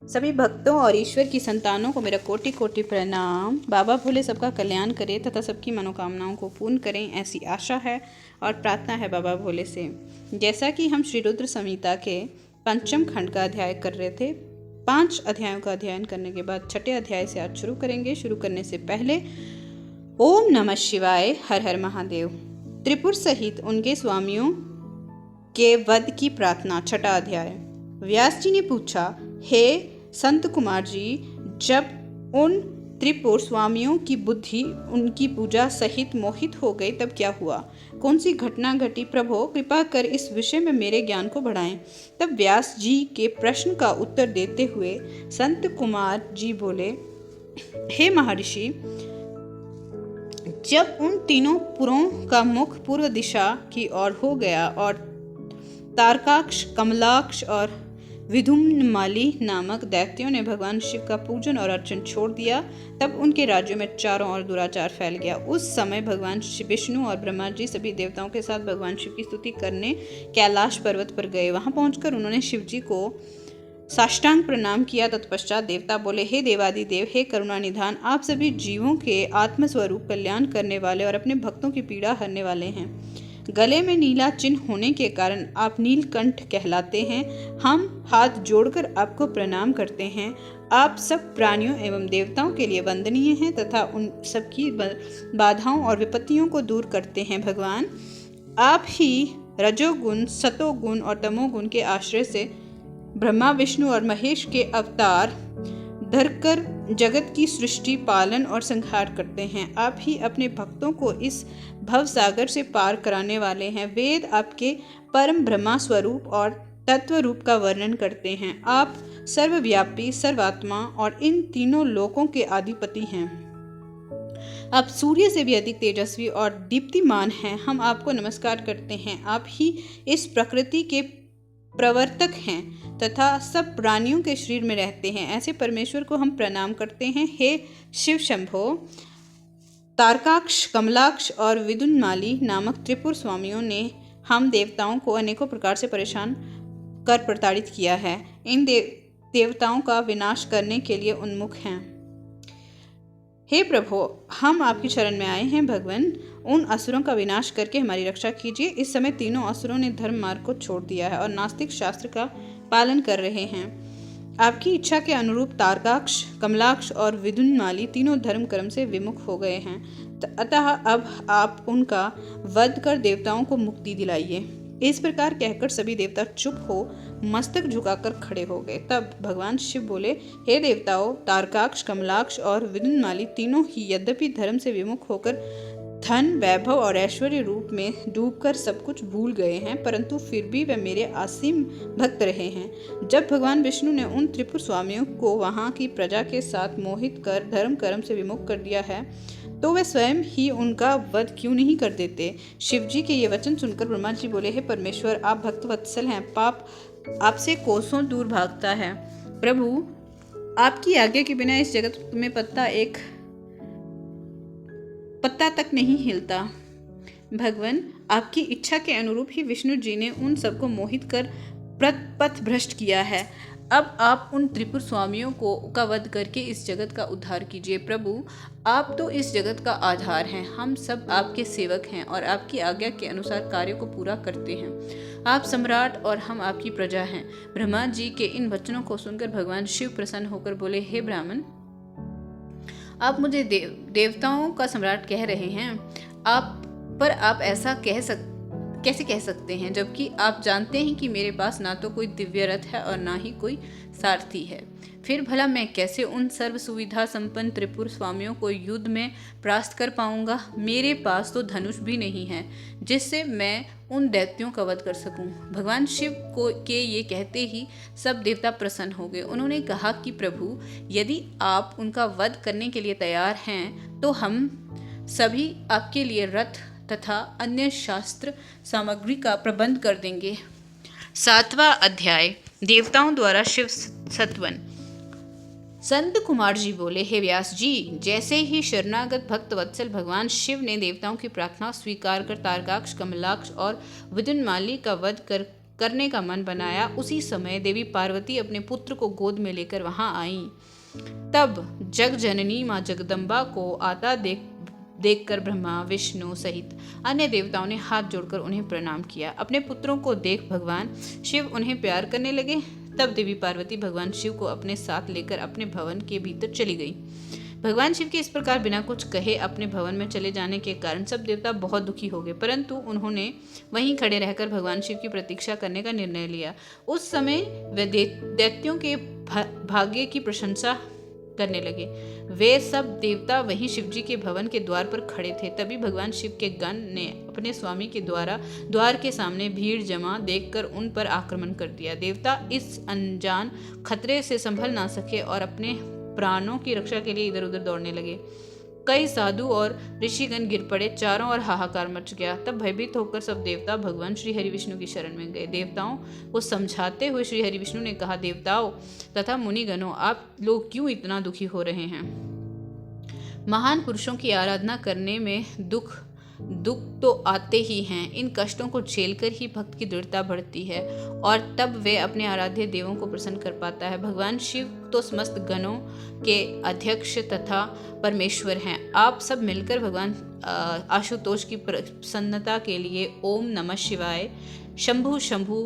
सभी भक्तों और ईश्वर की संतानों को मेरा कोटि कोटि प्रणाम। बाबा भोले सबका कल्याण करें तथा सबकी मनोकामनाओं को पूर्ण करें, ऐसी आशा है और प्रार्थना है बाबा भोले से। जैसा कि हम श्री रुद्र संहिता के पंचम खंड का अध्याय कर रहे थे, 5 अध्यायों का अध्ययन करने के बाद 6ठे अध्याय से आज शुरू करेंगे। शुरू करने से पहले ओम नमः शिवाय, हर हर महादेव। त्रिपुर सहित उनके स्वामियों के वध की प्रार्थना, 6ठा अध्याय। व्यास जी ने पूछा, हे संत कुमार जी, जब उन त्रिपुर स्वामियों की बुद्धि उनकी पूजा सहित मोहित हो गई तब क्या हुआ? कौन सी घटना घटी? प्रभो कृपा कर इस विषय में मेरे ज्ञान को बढ़ाएं। तब व्यास जी के प्रश्न का उत्तर देते हुए संत कुमार जी बोले, हे महर्षि, जब उन तीनों पुरों का मुख पूर्व दिशा की ओर हो गया और तारकाक्ष, कमलाक्ष और विधुम्नमाली नामक दैत्यों ने भगवान शिव का पूजन और अर्चन छोड़ दिया, तब उनके राज्यों में चारों ओर दुराचार फैल गया। उस समय भगवान विष्णु और ब्रह्मा जी सभी देवताओं के साथ भगवान शिव की स्तुति करने कैलाश पर्वत पर गए। वहां पहुंचकर उन्होंने शिव जी को साष्टांग प्रणाम किया। तत्पश्चात देवता बोले, हे देवादिदेव, हे करुणा निधान, आप सभी जीवों के आत्मस्वरूप कल्याण करने वाले और अपने भक्तों की पीड़ा हरने वाले हैं। गले में नीला चिन्ह होने के कारण आप नीलकंठ कहलाते हैं। हम हाथ जोड़कर आपको प्रणाम करते हैं। आप सब प्राणियों एवं देवताओं के लिए वंदनीय हैं तथा उन सबकी बाधाओं और विपत्तियों को दूर करते हैं। भगवान, आप ही रजोगुण, सतोगुण और तमोगुण के आश्रय से ब्रह्मा, विष्णु और महेश के अवतार धरकर जगत की सृष्टि, पालन और संहार करते हैं। आप ही अपने भक्तों को इस भव सागर से पार कराने वाले हैं। वेद आपके परम ब्रह्मा स्वरूप और तत्व रूप का वर्णन करते हैं। आप सर्वव्यापी, सर्वात्मा और इन तीनों लोकों के अधिपति हैं। आप सूर्य से भी अधिक तेजस्वी और दीप्तिमान हैं। हम आपको नमस्कार करते हैं। आप ही इस प्रकृति के प्रवर्तक हैं तथा सब प्राणियों के शरीर में रहते हैं। ऐसे परमेश्वर को हम प्रणाम करते हैं। हे शिव शंभो, तारकाक्ष, कमलाक्ष और विदुन्माली नामक त्रिपुर स्वामियों ने हम देवताओं को अनेकों प्रकार से परेशान कर प्रताड़ित किया है। इन देवताओं का विनाश करने के लिए उन्मुख हैं। हे प्रभु, हम आपकी शरण में आए हैं। भगवान, उन असुरों का विनाश करके हमारी रक्षा कीजिए। इस समय तीनों असुरों ने धर्म मार्ग को छोड़ दिया है और नास्तिक शास्त्र का पालन कर रहे हैं। आपकी इच्छा के अनुरूप तारकाक्ष, कमलाक्ष और विदुन्माली तीनों धर्म कर्म से विमुख हो गए हैं, अतः अब आप उनका वध कर देवताओं को मुक्ति दिलाइए। इस प्रकार कहकर सभी देवता चुप हो मस्तक झुकाकर खड़े हो गए। तब भगवान शिव बोले, हे देवताओं, तारकाक्ष, कमलाक्ष और विदुन्माली तीनों ही यद्यपि धर्म से विमुख होकर धन, वैभव और ऐश्वर्य रूप में डूबकर सब कुछ भूल गए हैं, परंतु फिर भी वे मेरे असीम भक्त रहे हैं। जब भगवान विष्णु ने उन त्रिपुर स्वामियों को वहां की प्रजा के साथ मोहित कर धर्म कर्म से विमुख कर दिया है, तो वे स्वयं ही उनका वध क्यों नहीं कर देते? शिव जी के ये वचन सुनकर ब्रह्मा जी बोले, हे परमेश्वर, आप भक्त वत्सल हैं। पाप आपसे कोसों दूर भागता है। प्रभु, आपकी आज्ञा के बिना इस जगत में पत्ता तक नहीं हिलता। भगवान, आपकी इच्छा के अनुरूप ही विष्णु जी ने उन सबको मोहित कर पथ भ्रष्ट किया है। अब आप उन त्रिपुर स्वामियों का वध करके इस जगत का उद्धार कीजिए। प्रभु, आप तो इस जगत का आधार हैं। हम सब आपके सेवक हैं और आपकी आज्ञा के अनुसार कार्यों को पूरा करते हैं। आप सम्राट और हम आपकी प्रजा हैं। ब्रह्मा जी के इन वचनों को सुनकर भगवान शिव प्रसन्न होकर बोले, हे ब्राह्मण, आप मुझे देवताओं का सम्राट कह रहे हैं। आप ऐसा कैसे कह सकते हैं, जबकि आप जानते हैं कि मेरे पास ना तो कोई दिव्य रथ है और ना ही कोई सारथी है। फिर भला मैं कैसे उन सर्व सुविधा संपन्न त्रिपुर स्वामियों को युद्ध में परास्त कर पाऊंगा? मेरे पास तो धनुष भी नहीं है जिससे मैं उन दैत्यों का वध कर सकूं। भगवान शिव के ये कहते ही सब देवता प्रसन्न हो गए। उन्होंने कहा कि प्रभु, यदि आप उनका वध करने के लिए तैयार हैं तो हम सभी आपके लिए रथ तथा अन्य शास्त्र सामग्री का प्रबंध कर देंगे। 7वां अध्याय, देवताओं द्वारा शिव सत्वन। संत कुमार जी बोले, हे व्यास जी, जैसे ही शरणागत भक्त वत्सल भगवान शिव ने देवताओं की प्रार्थना स्वीकार कर तारकाक्ष, कमलाक्ष और विदुन्माली का वध कर करने का मन बनाया, उसी समय देवी पार्वती अपने पुत्र को गोद में लेकर वहां आईं। तब जगजननी मां जगदम्बा को आता देखकर ब्रह्मा, विष्णु सहित अन्य देवताओं ने हाथ जोड़कर उन्हें प्रणाम किया। अपने पुत्रों को देख भगवान शिव उन्हें प्यार करने लगे। तब देवी पार्वती भगवान शिव को अपने साथ लेकर अपने भवन के भीतर चली गई। भगवान शिव के इस प्रकार बिना कुछ कहे अपने भवन में चले जाने के कारण सब देवता बहुत दुखी हो गए, परंतु उन्होंने वहीं खड़े रहकर भगवान शिव की प्रतीक्षा करने का निर्णय लिया। उस समय वे दैत्यों के भाग्य की प्रशंसा करने लगे। वे सब देवता वहीं शिवजी के भवन के द्वार पर खड़े थे। तभी भगवान शिव के गण ने अपने स्वामी के द्वार के सामने भीड़ जमा देखकर उन पर आक्रमण कर दिया। देवता इस अनजान खतरे से संभल ना सके और अपने प्राणों की रक्षा के लिए इधर उधर दौड़ने लगे। कई साधु और ऋषिगण गिर पड़े, चारों ओर हाहाकार मच गया। तब भयभीत होकर सब देवता भगवान श्री हरि विष्णु की शरण में गए। देवताओं को समझाते हुए श्री हरि विष्णु ने कहा, देवताओं तथा मुनिगणों, आप लोग क्यों इतना दुखी हो रहे हैं? महान पुरुषों की आराधना करने में दुख तो आते ही हैं। इन कष्टों को झेलकर ही भक्त की दृढ़ता बढ़ती है और तब वे अपने आराध्य देवों को प्रसन्न कर पाता है। भगवान शिव तो समस्त गणों के अध्यक्ष तथा परमेश्वर हैं। आप सब मिलकर भगवान आशुतोष की प्रसन्नता के लिए ओम नमः शिवाय, शंभु शंभु,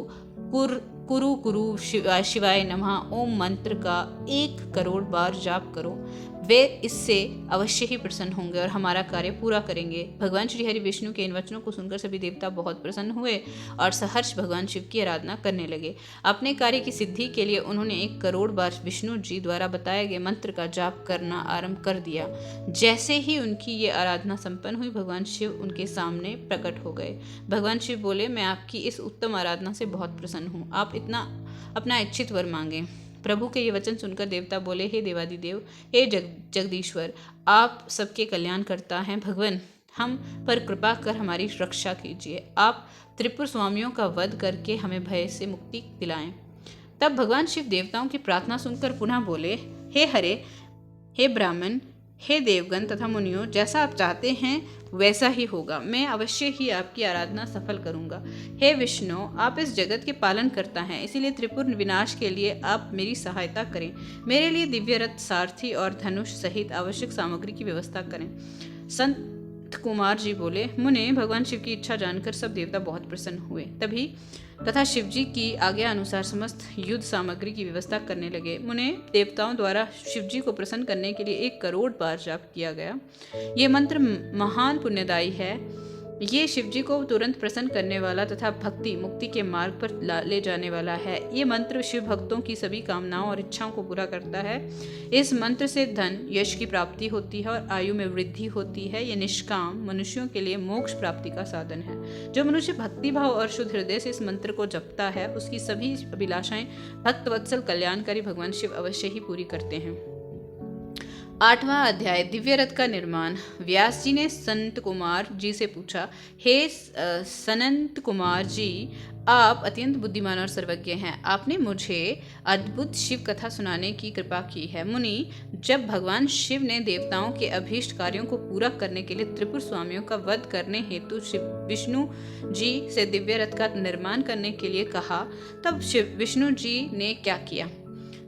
कुरु कुरु शिवाय नमः ओम मंत्र का 1 करोड़ बार जाप करो। वे इससे अवश्य ही प्रसन्न होंगे और हमारा कार्य पूरा करेंगे। भगवान श्री हरि विष्णु के इन वचनों को सुनकर सभी देवता बहुत प्रसन्न हुए और सहर्ष भगवान शिव की आराधना करने लगे। अपने कार्य की सिद्धि के लिए उन्होंने 1 करोड़ बार विष्णु जी द्वारा बताए गए मंत्र का जाप करना आरंभ कर दिया। जैसे ही उनकी ये आराधना संपन्न हुई, भगवान शिव उनके सामने प्रकट हो गए। भगवान शिव बोले, मैं आपकी इस उत्तम आराधना से बहुत प्रसन्न हूँ। आप अपना इच्छित वर मांगे। प्रभु के ये वचन सुनकर देवता बोले, हे देवादिदेव, हे जगदीश्वर, आप सबके कल्याण करता हैं। भगवान, हम पर कृपा कर हमारी रक्षा कीजिए। आप त्रिपुर स्वामियों का वध करके हमें भय से मुक्ति दिलाएं। तब भगवान शिव देवताओं की प्रार्थना सुनकर पुनः बोले, हे हरे, हे ब्राह्मण, हे देवगण तथा मुनियों, जैसा आप चाहते हैं वैसा ही होगा। मैं अवश्य ही आपकी आराधना सफल करूंगा। हे विष्णु, आप इस जगत के पालन करता हैं, इसीलिए त्रिपुर विनाश के लिए आप मेरी सहायता करें। मेरे लिए दिव्य रथ, सारथी और धनुष सहित आवश्यक सामग्री की व्यवस्था करें। संत कुमार जी बोले, मुने, भगवान शिव की इच्छा जानकर सब देवता बहुत प्रसन्न हुए। तथा शिवजी की आज्ञा अनुसार समस्त युद्ध सामग्री की व्यवस्था करने लगे। मुने, देवताओं द्वारा शिवजी को प्रसन्न करने के लिए 1 करोड़ बार जाप किया गया। ये मंत्र महान पुण्यदायी है। ये शिवजी को तुरंत प्रसन्न करने वाला तथा भक्ति मुक्ति के मार्ग पर ले जाने वाला है। ये मंत्र शिव भक्तों की सभी कामनाओं और इच्छाओं को पूरा करता है। इस मंत्र से धन यश की प्राप्ति होती है और आयु में वृद्धि होती है। ये निष्काम मनुष्यों के लिए मोक्ष प्राप्ति का साधन है। जो मनुष्य भक्ति भाव और शुद्ध हृदय से इस मंत्र को जपता है, उसकी सभी अभिलाषाएं भक्तवत्सल कल्याणकारी भगवान शिव अवश्य ही पूरी करते हैं। 8वां अध्याय, दिव्य रथ का निर्माण। व्यास जी ने संत कुमार जी से पूछा, हे सनंत कुमार जी, आप अत्यंत बुद्धिमान और सर्वज्ञ हैं। आपने मुझे अद्भुत शिव कथा सुनाने की कृपा की है। मुनि, जब भगवान शिव ने देवताओं के अभीष्ट कार्यों को पूरा करने के लिए त्रिपुर स्वामियों का वध करने हेतु विष्णु जी से दिव्य रथ का निर्माण करने के लिए कहा, तब विष्णु जी ने क्या किया?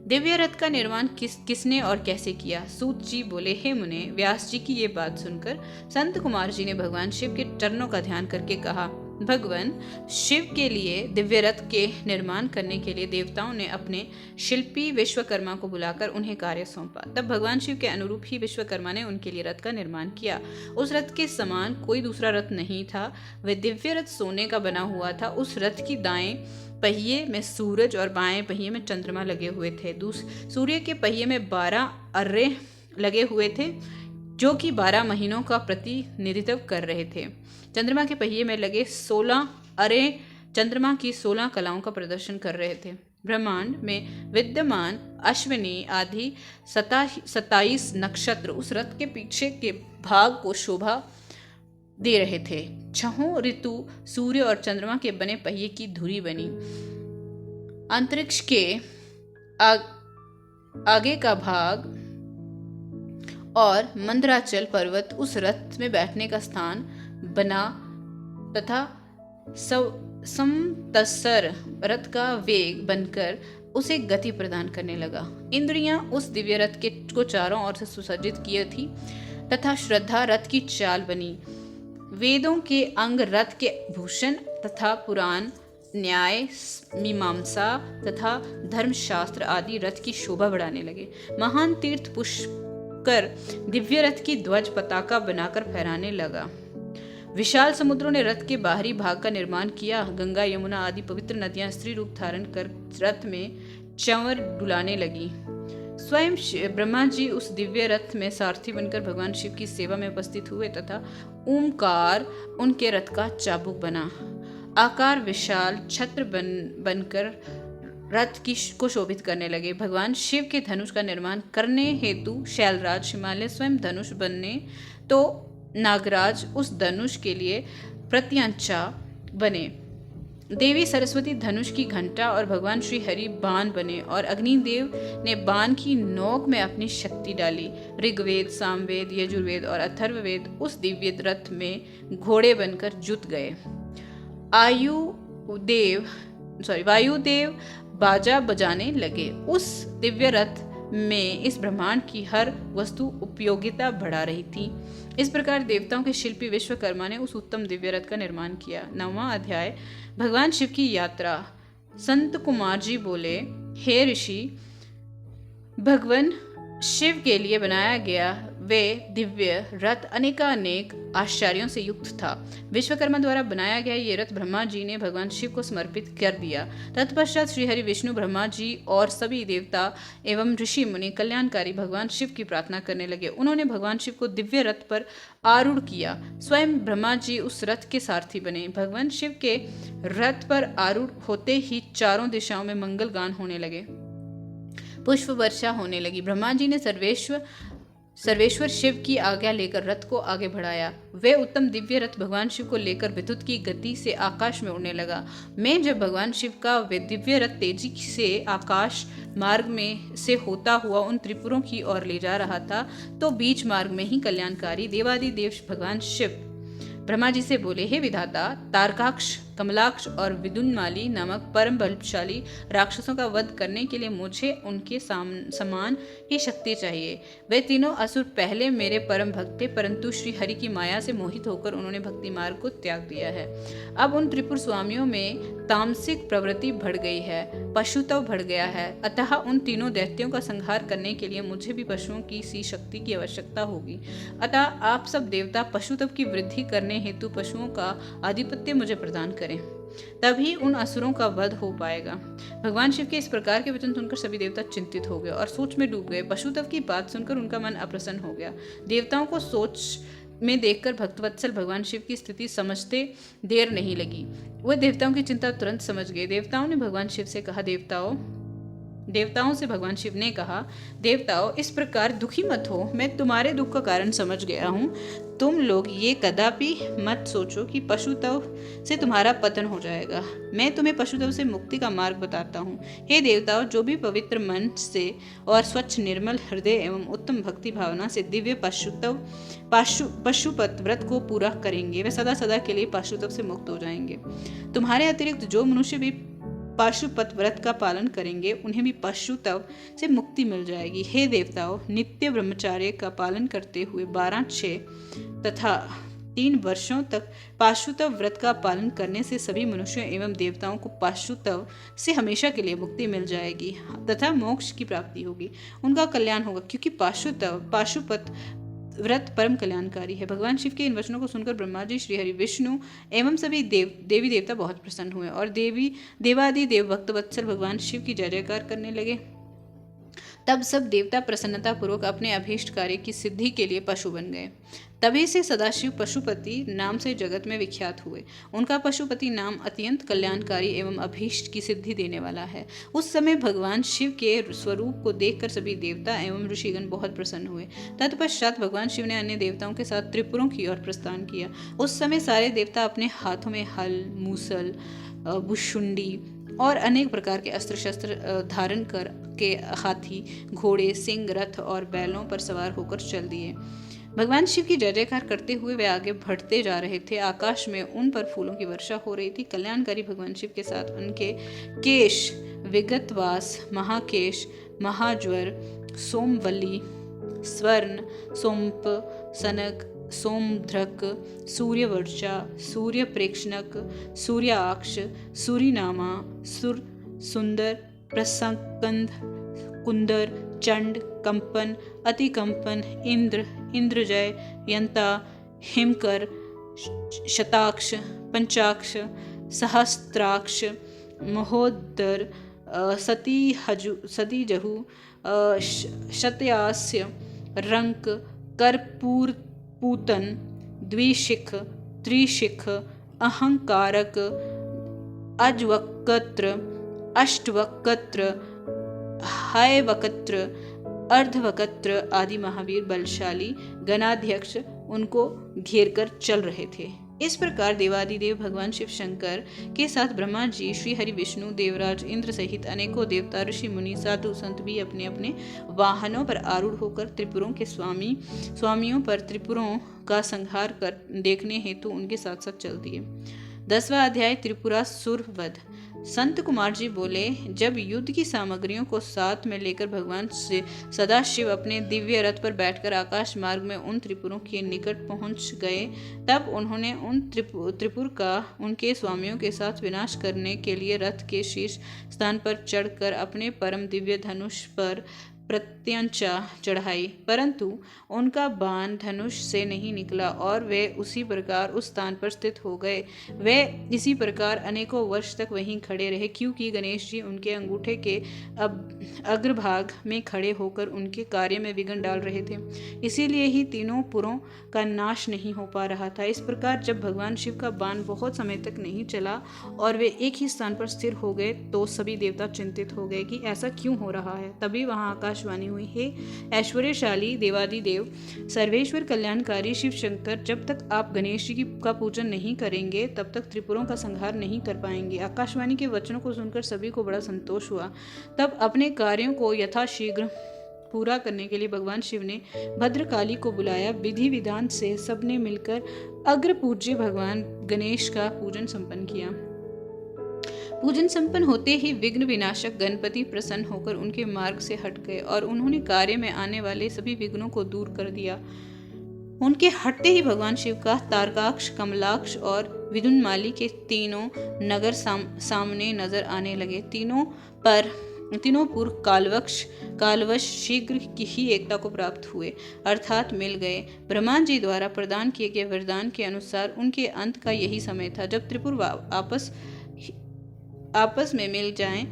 दिव्य रथ का निर्माण किसने और कैसे किया? सूत जी बोले, हे मुने, व्यास जी की ये बात सुनकर संत कुमार जी ने भगवान शिव के चरणों का ध्यान करके कहा, भगवान शिव के लिए दिव्य रथ के निर्माण करने के लिए देवताओं ने अपने शिल्पी विश्वकर्मा को बुलाकर उन्हें कार्य सौंपा। तब भगवान शिव के अनुरूप ही विश्वकर्मा ने उनके लिए रथ का निर्माण किया। उस रथ के समान कोई दूसरा रथ नहीं था। वह दिव्य रथ सोने का बना हुआ था। उस रथ की दाएं पहिए में सूरज और बाएं पहिए में चंद्रमा लगे हुए थे। सूर्य के पहिए में 12 अर्रे लगे हुए थे, जो कि 12 महीनों का प्रतिनिधित्व कर रहे थे। चंद्रमा के पहिए में लगे 16 अर्रे चंद्रमा की 16 कलाओं का प्रदर्शन कर रहे थे। ब्रह्मांड में विद्यमान अश्विनी आदि 27 नक्षत्र उस रथ के पीछे के भाग को शोभा दे रहे थे। 6 ऋतु सूर्य और चंद्रमा के बने पहिए की धुरी बनी। अंतरिक्ष के आगे का भाग और मंदराचल पर्वत उस रथ में बैठने का स्थान बना तथा समतसर रथ का वेग बनकर उसे गति प्रदान करने लगा। इंद्रियां उस दिव्य रथ को चारों ओर से सुसज्जित की थी तथा श्रद्धा रथ की चाल बनी। वेदों के अंग रथ के भूषण तथा पुराण, न्याय, मीमांसा तथा धर्मशास्त्र आदि रथ की शोभा बढ़ाने लगे। महान तीर्थ पुष्कर दिव्य रथ की ध्वज पताका बनाकर फहराने लगा। विशाल समुद्रों ने रथ के बाहरी भाग का निर्माण किया। गंगा, यमुना आदि पवित्र नदियां स्त्री रूप धारण कर रथ में चंवर डुलाने लगी। स्वयं ब्रह्मा जी उस दिव्य रथ में सारथी बनकर भगवान शिव की सेवा में उपस्थित हुए तथा ओमकार उनके रथ का चाबुक बना। आकार विशाल छत्र बनकर रथ को शोभित करने लगे। भगवान शिव के धनुष का निर्माण करने हेतु शैलराज हिमालय स्वयं धनुष बनने तो नागराज उस धनुष के लिए प्रत्यंचा बने। देवी सरस्वती धनुष की घंटा और भगवान श्री हरि बाण बने और अग्निदेव ने बाण की नोक में अपनी शक्ति डाली। ऋग्वेद, सामवेद, यजुर्वेद और अथर्ववेद उस दिव्य रथ में घोड़े बनकर जुट गए। वायुदेव बाजा बजाने लगे। उस दिव्य रथ में इस ब्रह्मांड की हर वस्तु उपयोगिता बढ़ा रही थी। इस प्रकार देवताओं के शिल्पी विश्वकर्मा ने उस उत्तम दिव्य रथ का निर्माण किया। 9वां अध्याय, भगवान शिव की यात्रा। संत कुमार जी बोले, हे ऋषि, भगवान शिव के लिए बनाया गया वे दिव्य रथ अनेकानेक आश्चर्यों से युक्त था। विश्वकर्मा द्वारा बनाया गया ये रथ ब्रह्मा जी ने भगवान शिव को समर्पित कर दिया। तत्पश्चात श्री हरि, विष्णु, ब्रह्मा जी और सभी देवता एवं ऋषि मुनि कल्याणकारी भगवान शिव की प्रार्थना करने लगे। उन्होंने भगवान शिव को दिव्य रथ पर आरूढ़ किया। स्वयं ब्रह्मा जी उस रथ के सारथी बने। भगवान शिव के रथ पर आरूढ़ होते ही चारों दिशाओं में मंगल गान होने लगे, पुष्प वर्षा होने लगी। ब्रह्मा जी ने सर्वेश्वर शिव की आज्ञा लेकर रथ को आगे बढ़ाया। वे उत्तम दिव्य रथ भगवान शिव को लेकर विद्युत की गति से आकाश में उड़ने लगा। मैं जब भगवान शिव का वे दिव्य रथ तेजी से आकाश मार्ग में से होता हुआ उन त्रिपुरों की ओर ले जा रहा था, तो बीच मार्ग में ही कल्याणकारी देवादिदेव भगवान शिव ब्रह्मा जी से बोले, हे विधाता, तारकाक्ष, कमलाक्ष और विदुन्माली नामक परम बलशाली राक्षसों का वध करने के लिए मुझे उनके समान ही शक्ति चाहिए। वे तीनों असुर पहले मेरे परम भक्त थे, परंतु श्री हरि की माया से मोहित होकर उन्होंने भक्ति मार्ग को त्याग दिया है। अब उन त्रिपुर स्वामियों में तामसिक प्रवृत्ति बढ़ गई है, पशुत्व बढ़ गया है। अतः उन तीनों दैत्यों का संहार करने के लिए मुझे भी पशुओं की सी शक्ति की आवश्यकता होगी। अतः आप सब देवता पशुत्व की वृद्धि करने हेतु पशुओं का आधिपत्य मुझे प्रदान करें, तभी उन असुरों का वध हो पाएगा। भगवान शिव के इस प्रकार के वचन सुनकर सभी देवता चिंतित हो गए और सोच में डूब गए। पशुत्व की बात सुनकर उनका मन अप्रसन्न हो गया। देवताओं को सोच में देखकर भक्तवत्सल भगवान शिव की स्थिति समझते देर नहीं लगी। वह देवताओं की चिंता तुरंत समझ गए। देवताओं ने भगवान शिव से कहा, देवताओं से भगवान शिव ने कहा, देवताओं, इस प्रकार दुखी मत हो, मैं तुम्हारे दुख का कारण समझ गया हूँ। तुम लोग ये कदापि मत सोचो कि पशुत्व से तुम्हारा पतन हो जाएगा। मैं तुम्हें पशुत्व से मुक्ति का मार्ग बताता हूँ। हे देवताओं, जो भी पवित्र मन से और स्वच्छ निर्मल हृदय एवं उत्तम भक्ति भावना से दिव्य पशुपत व्रत को पूरा करेंगे, वे सदा सदा के लिए पशुत्व से मुक्त हो जाएंगे। तुम्हारे अतिरिक्त जो मनुष्य भी पाशुपत व्रत का पालन करेंगे, उन्हें भी पशुत्व से मुक्ति मिल जाएगी। हे देवताओं, नित्य ब्रह्मचार्य का पालन करते हुए 12, 6 तथा 3 वर्षों तक पाशुत्व व्रत का पालन करने से सभी मनुष्यों एवं देवताओं को पाशुत्व से हमेशा के लिए मुक्ति मिल जाएगी तथा मोक्ष की प्राप्ति होगी, उनका कल्याण होगा, क्योंकि पाशुपत व्रत परम कल्याणकारी है। भगवान शिव के इन वचनों को सुनकर ब्रह्मा जी, श्री हरि, विष्णु एवं सभी देवी देवता बहुत प्रसन्न हुए और देवादि देव भक्तवत्सल भगवान शिव की जय जयकार करने लगे। तब सब देवता प्रसन्नता पूर्वक अपने अभीष्ट कार्य की सिद्धि के लिए पशु बन गए। तभी से सदाशिव पशुपति नाम से जगत में विख्यात हुए। उनका पशुपति नाम अत्यंत कल्याणकारी एवं अभीष्ट की सिद्धि देने वाला है। उस समय भगवान शिव के स्वरूप को देखकर सभी देवता एवं ऋषिगण बहुत प्रसन्न हुए। तत्पश्चात भगवान शिव ने अन्य देवताओं के साथ त्रिपुरों की ओर प्रस्थान किया। उस समय सारे देवता अपने हाथों में हल, मूसल, भुशुंडी और अनेक प्रकार के अस्त्र शस्त्र धारण कर के हाथी, घोड़े, सिंह, रथ और बैलों पर सवार होकर चल दिए। भगवान शिव की जय जयकार करते हुए वे आगे बढ़ते जा रहे थे। आकाश में उन पर फूलों की वर्षा हो रही थी। कल्याणकारी भगवान शिव के साथ उनके केश विगतवास, महाकेश, महाज्वर, सोमवल्ली, स्वर्ण, सोमप, सनक, सोमध्रक, सूर्यवर्चा, सूर्य प्रेक्षणक, सूर्याक्ष, सूरीनामा, सुर, सुंदर, प्रसंकंद, कुंदर, चंड, कंपन, अतिकंपन, इंद्र, इंद्रजय, यंता, हिमकर, शताक्ष, पंचाक्ष, सहस्त्राक्ष, महोदर, सतीजहु, शतयास्य, रंक, कर्पूर, पूतन, द्विशिख, त्रिशिख, अहंकारक, अजवक्त्र, अष्टवक्त्र, हायवक्त्र, अर्धवक्त्र आदि महावीर बलशाली गणाध्यक्ष उनको घेर कर चल रहे थे। इस प्रकार देवादिदेव भगवान शिव शंकर के साथ ब्रह्मा जी, श्री हरि, विष्णु, देवराज, इंद्र सहित अनेकों देवता, ऋषि, मुनि, साधु, संत भी अपने अपने वाहनों पर आरूढ़ होकर त्रिपुरों के स्वामियों पर त्रिपुरों का संहार कर देखने हेतु उनके साथ साथ चल दिए। 10वां अध्याय त्रिपुरासुर वध। संत कुमार जी बोले, जब युद्ध की सामग्रियों को साथ में लेकर भगवान से सदाशिव अपने दिव्य रथ पर बैठकर आकाश मार्ग में उन त्रिपुरों के निकट पहुंच गए, तब उन्होंने उन त्रिपुर का उनके स्वामियों के साथ विनाश करने के लिए रथ के शीर्ष स्थान पर चढ़कर अपने परम दिव्य धनुष पर प्रत्यंचा चढ़ाई, परंतु उनका बाण धनुष से नहीं निकला और वे उसी प्रकार उस स्थान पर स्थित हो गए। वे इसी प्रकार अनेकों वर्ष तक वहीं खड़े रहे, क्योंकि गणेश जी उनके अंगूठे के अग्रभाग में खड़े होकर उनके कार्य में विघ्न डाल रहे थे। इसीलिए ही तीनों पुरों का नाश नहीं हो पा रहा था। इस प्रकार जब भगवान शिव का बाण बहुत समय तक नहीं चला और वे एक ही स्थान पर स्थिर हो गए, तो सभी देवता चिंतित हो गए कि ऐसा क्यों हो रहा है। तभी वहां आकाशवाणी हुई, हे ऐश्वर्यशाली देवादिदेव, सर्वेश्वर कल्याणकारी शिव शंकर, जब तक आप गणेश जी का पूजन नहीं करेंगे तब तक त्रिपुरों का संहार नहीं कर पाएंगे। आकाशवाणी के वचनों को सुनकर सभी को बड़ा संतोष हुआ। तब अपने कार्यों को यथाशीघ्र पूरा करने के लिए भगवान शिव ने भद्रकाली को बुलाया। विधि विधान से सबने मिलकर अग्र पूज्य भगवान गणेश का पूजन संपन्न किया। पूजन संपन्न होते ही विघ्न विनाशक गणपति प्रसन्न होकर उनके मार्ग से हट गए और उन्होंने कार्य में आने वाले सभी विघ्नों को दूर कर दिया। उनके हटते ही भगवान शिव का तारकाक्ष, कमलाक्ष और विदुन्माली के तीनों नगर सामने नजर आने लगे। तीनों पूर्व कालवश शीघ्र ही एकता को प्राप्त हुए, अर्थात मिल गए। ब्रह्मा जी द्वारा प्रदान किए गए वरदान के अनुसार उनके अंत का यही समय था, जब त्रिपुर आपस में मिल जाएं।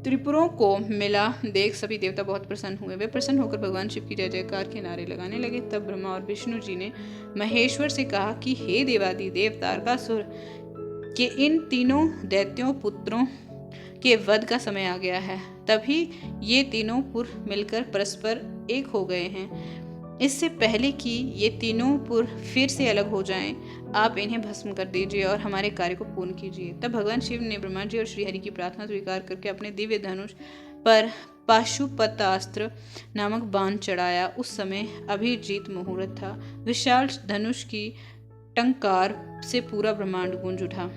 त्रिपुरों को मिला देख सभी देवता बहुत प्रसन्न हुए। वे प्रसन्न होकर भगवान शिव की जय जयकार के नारे लगाने लगे। तब ब्रह्मा और विष्णु जी ने महेश्वर से कहा कि हे देवादिदेव, तारकासुर के इन तीनों दैत्यों पुत्रों के वध का समय आ गया है। तभी ये तीनों पुर मिलकर परस्पर एक हो गए हैं। इससे पहले कि ये तीनों पुर फिर से अलग हो जाएं, आप इन्हें भस्म कर दीजिए और हमारे कार्य को पूर्ण कीजिए। तब भगवान शिव ने ब्रह्मा जी और श्रीहरि की प्रार्थना स्वीकार करके अपने दिव्य धनुष पर पाशुपतास्त्र नामक बाण चढ़ाया। उस समय अभिजीत मुहूर्त था। विशाल धनुष की टंकार से पूरा ब्रह्मांड गूंज उठा।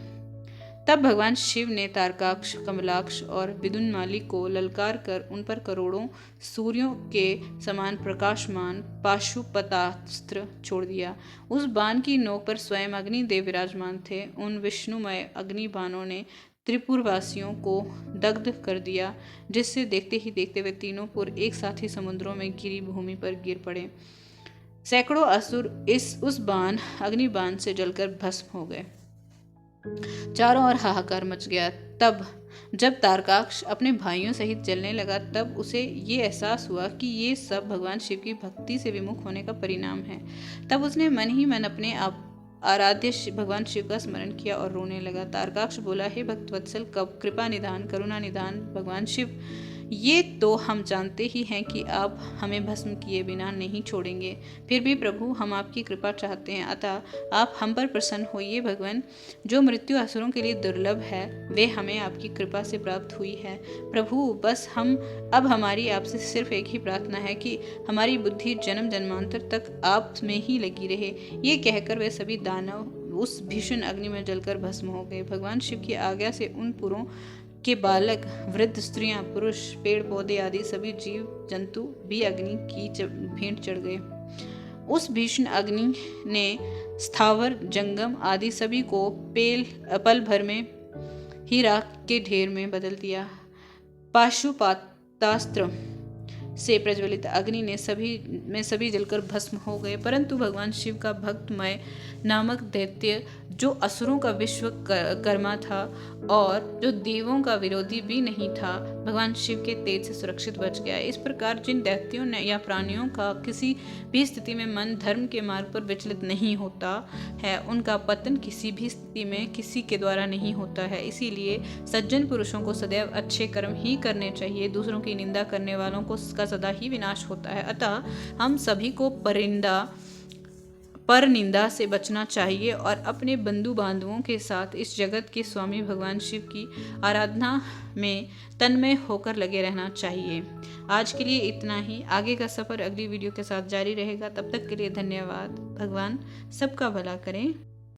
तब भगवान शिव ने तारकाक्ष, कमलाक्ष और विदुन्माली को ललकार कर उन पर करोड़ों सूर्यों के समान प्रकाशमान पाशुपतास्त्र छोड़ दिया। उस बाण की नोक पर स्वयं अग्निदेव विराजमान थे। उन विष्णुमय अग्नि बाणों ने त्रिपुरवासियों को दग्ध कर दिया, जिससे देखते ही देखते वे तीनों पुर एक साथ ही समुद्रों में गिरी भूमि पर गिर पड़े। सैकड़ों असुर उस बाण अग्निबाण से जलकर भस्म हो गए। चारों ओर हाहाकार मच गया। तब जब तारकाक्ष अपने भाइयों सहित जलने लगा, तब उसे ये एहसास हुआ कि ये सब भगवान शिव की भक्ति से विमुख होने का परिणाम है। तब उसने मन ही मन अपने आराध्य भगवान शिव का स्मरण किया और रोने लगा। तारकाक्ष बोला, हे भक्तवत्सल, कृपा निधान, करुणा निधान भगवान शिव, ये तो हम जानते ही हैं कि आप हमें भस्म किए बिना नहीं छोड़ेंगे। फिर भी प्रभु, हम आपकी कृपा चाहते हैं, अतः आप हम पर प्रसन्न होइए भगवान। जो मृत्यु असुरों के लिए दुर्लभ है, वे हमें आपकी कृपा से प्राप्त हुई है। प्रभु, बस अब हमारी आपसे सिर्फ एक ही प्रार्थना है कि हमारी बुद्धि जन्म जन्मांतर तक आप में ही लगी रहे। ये कहकर वे सभी दानव उस भीषण अग्नि में जलकर भस्म हो गए। भगवान शिव की आज्ञा से उन पुरों के बालक, वृद्ध, स्त्रियां, पुरुष, पेड़ पौधे आदि सभी जीव जंतु भी अग्नि की भेंट चढ़ गए। उस भीषण अग्नि ने स्थावर, जंगम आदि सभी को पल भर में ही राख के ढेर में बदल दिया। पाशुपतास्त्र से प्रज्वलित अग्नि ने सभी जलकर भस्म हो गए। परंतु भगवान शिव का भक्तमय नामक दैत्य, जो असुरों का विश्वकर्मा था और जो देवों का विरोधी भी नहीं था, भगवान शिव के तेज से सुरक्षित बच गया। इस प्रकार जिन दैत्यों ने या प्राणियों का किसी भी स्थिति में मन धर्म के मार्ग पर विचलित नहीं होता है, उनका पतन किसी भी स्थिति में किसी के द्वारा नहीं होता है। इसीलिए सज्जन पुरुषों को सदैव अच्छे कर्म ही करने चाहिए। दूसरों की निंदा करने वालों को का सदा ही विनाश होता है। अतः हम सभी को पर निंदा से बचना चाहिए और अपने बंधु बांधवों के साथ इस जगत के स्वामी भगवान शिव की आराधना में तन्मय होकर लगे रहना चाहिए। आज के लिए इतना ही। आगे का सफर अगली वीडियो के साथ जारी रहेगा। तब तक के लिए धन्यवाद। भगवान सबका भला करें।